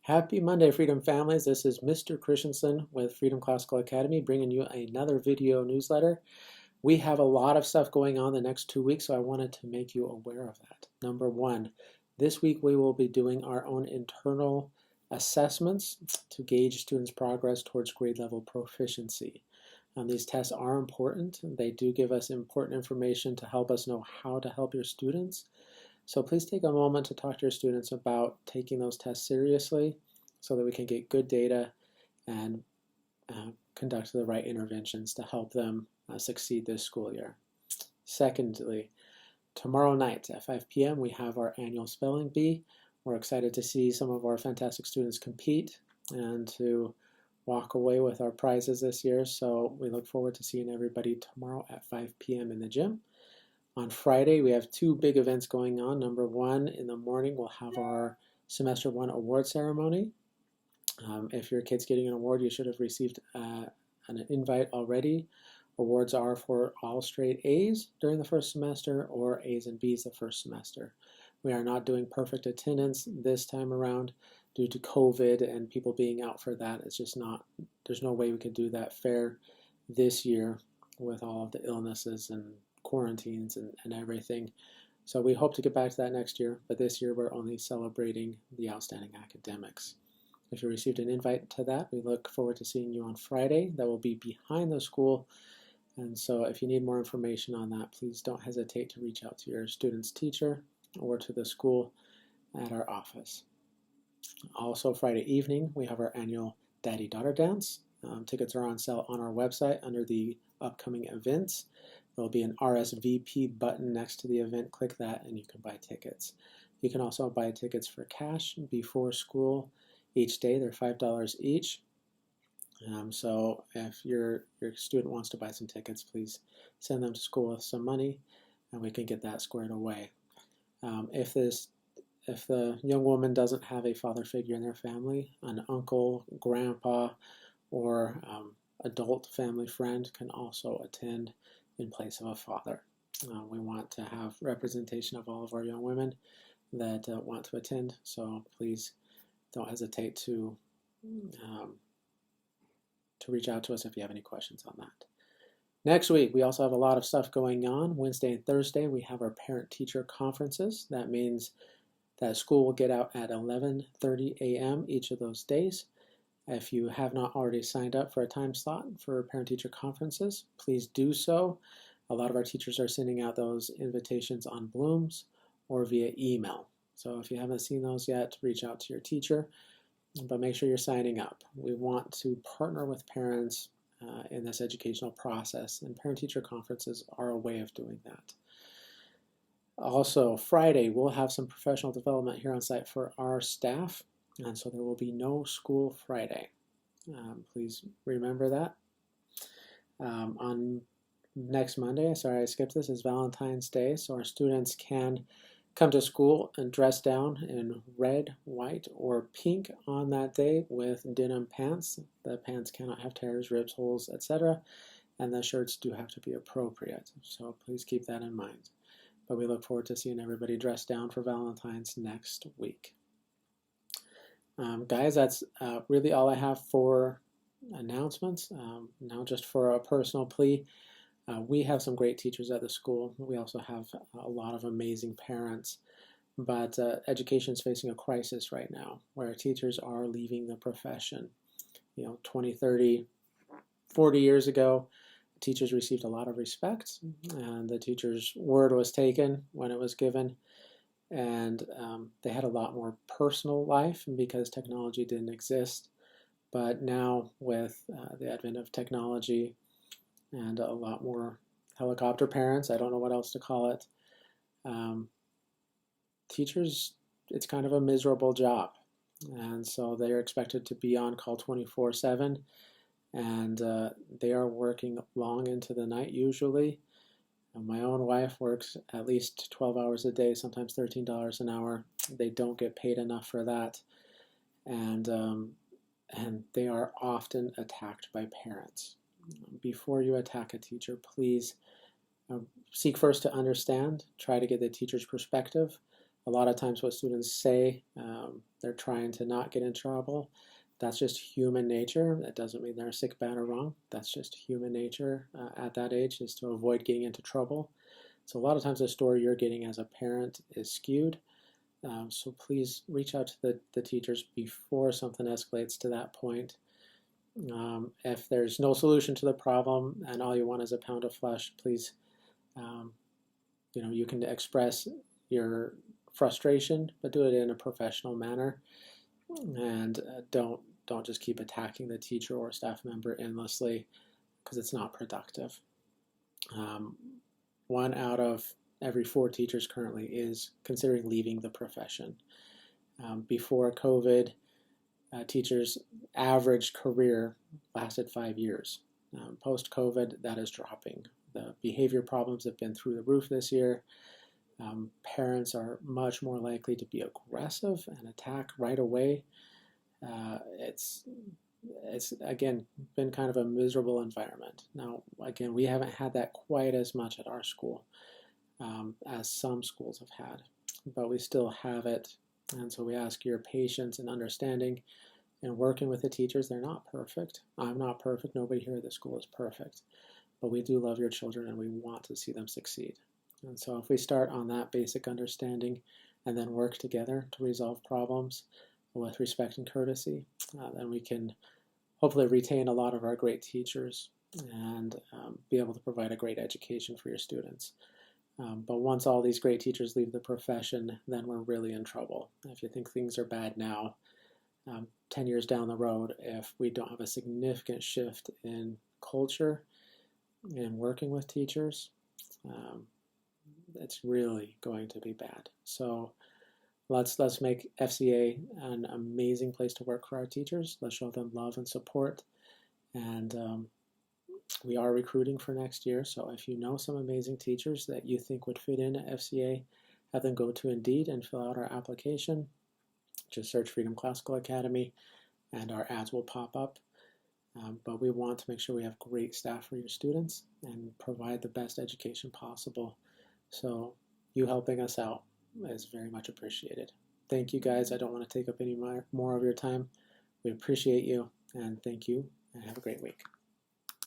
Happy Monday, Freedom Families. This is Mr. Christensen with Freedom Classical Academy bringing you another video newsletter. We have a lot of stuff going on the next 2 weeks, so I wanted to make you aware of that. Number one, this week we will be doing our own internal assessments to gauge students' progress towards grade level proficiency. These tests are important. They do give us important information to help us know how to help your students. So please take a moment to talk to your students about taking those tests seriously so that we can get good data and conduct the right interventions to help them succeed this school year. Secondly, tomorrow night at 5 p.m. we have our annual spelling bee. We're excited to see some of our fantastic students compete and to walk away with our prizes this year. So we look forward to seeing everybody tomorrow at 5 p.m. in the gym. On Friday, we have two big events going on. Number one, in the morning, we'll have our Semester 1 award ceremony. If your kid's getting an award, you should have received an invite already. Awards are for all straight A's during the first semester or A's and B's the first semester. We are not doing perfect attendance this time around due to COVID and people being out for that. It's just not, there's no way we could do that fair this year with all of the illnesses and quarantines and everything. So we hope to get back to that next year, but this year we're only celebrating the outstanding academics. If you received an invite to that, we look forward to seeing you on Friday. That will be behind the school. And so if you need more information on that, please don't hesitate to reach out to your student's teacher or to the school at our office. Also Friday evening, we have our annual Daddy-Daughter Dance. Tickets are on sale on our website under the upcoming events. There'll be an RSVP button next to the event. Click that and you can buy tickets. You can also buy tickets for cash before school each day. They're $5 each. So if your student wants to buy some tickets, please send them to school with some money and we can get that squared away. If the young woman doesn't have a father figure in their family, an uncle, grandpa, or adult family friend can also attend in place of a father. We want to have representation of all of our young women that want to attend, so please don't hesitate to reach out to us if you have any questions on that. Next week, we also have a lot of stuff going on. Wednesday and Thursday, we have our parent-teacher conferences. That means that school will get out at 11:30 a.m. each of those days. If you have not already signed up for a time slot for parent-teacher conferences, please do so. A lot of our teachers are sending out those invitations on Blooms or via email. So if you haven't seen those yet, reach out to your teacher, but make sure you're signing up. We want to partner with parents in this educational process, and parent-teacher conferences are a way of doing that. Also, Friday, we'll have some professional development here on site for our staff. And so there will be no school Friday. Please remember that. On next Monday, sorry I skipped this, is Valentine's Day, so our students can come to school and dress down in red, white, or pink on that day with denim pants. The pants cannot have tears, rips, holes, etc. And the shirts do have to be appropriate. So please keep that in mind. But we look forward to seeing everybody dressed down for Valentine's next week. Guys, that's really all I have for announcements. Now just for a personal plea, we have some great teachers at the school. We also have a lot of amazing parents, but education is facing a crisis right now where teachers are leaving the profession. 20, 30, 40 years ago, teachers received a lot of respect and the teacher's word was taken when it was given. And they had a lot more personal life because technology didn't exist. But now with the advent of technology and a lot more helicopter parents, I don't know what else to call it, teachers, it's kind of a miserable job. And so they're expected to be on call 24/7 and they are working long into the night usually. My own wife works at least 12 hours a day, sometimes $13 an hour. They don't get paid enough for that. And they are often attacked by parents. Before you attack a teacher, please seek first to understand, try to get the teacher's perspective, A lot of times what students say, they're trying to not get in trouble. That's just human nature. That doesn't mean they're sick, bad, or wrong. That's just human nature at that age, is to avoid getting into trouble. So a lot of times the story you're getting as a parent is skewed. So please reach out to the teachers before something escalates to that point. If there's no solution to the problem and all you want is a pound of flesh, please, you can express your frustration, but do it in a professional manner, and don't just keep attacking the teacher or staff member endlessly, because it's not productive. 1 out of every 4 teachers currently is considering leaving the profession. Before COVID, teachers' average career lasted 5 years. Post-COVID, that is dropping. The behavior problems have been through the roof this year. Parents are much more likely to be aggressive and attack right away. It's again been kind of a miserable environment. Now, again, we haven't had that quite as much at our school as some schools have had, but we still have it. And so we ask your patience and understanding and working with the teachers. They're not perfect. I'm not perfect. Nobody here at the school is perfect. But we do love your children and we want to see them succeed. And so if we start on that basic understanding and then work together to resolve problems with respect and courtesy, then we can hopefully retain a lot of our great teachers and be able to provide a great education for your students. But once all these great teachers leave the profession, then we're really in trouble. If you think things are bad now, 10 years down the road, if we don't have a significant shift in culture and working with teachers, it's really going to be bad. So let's make FCA an amazing place to work for our teachers. Let's show them love and support. And we are recruiting for next year. So if you know some amazing teachers that you think would fit in at FCA, have them go to Indeed and fill out our application. Just search Freedom Classical Academy and our ads will pop up. But we want to make sure we have great staff for your students and provide the best education possible. So you helping us out is very much appreciated. Thank you guys. I don't want to take up any more of your time. We appreciate you, and thank you, and have a great week.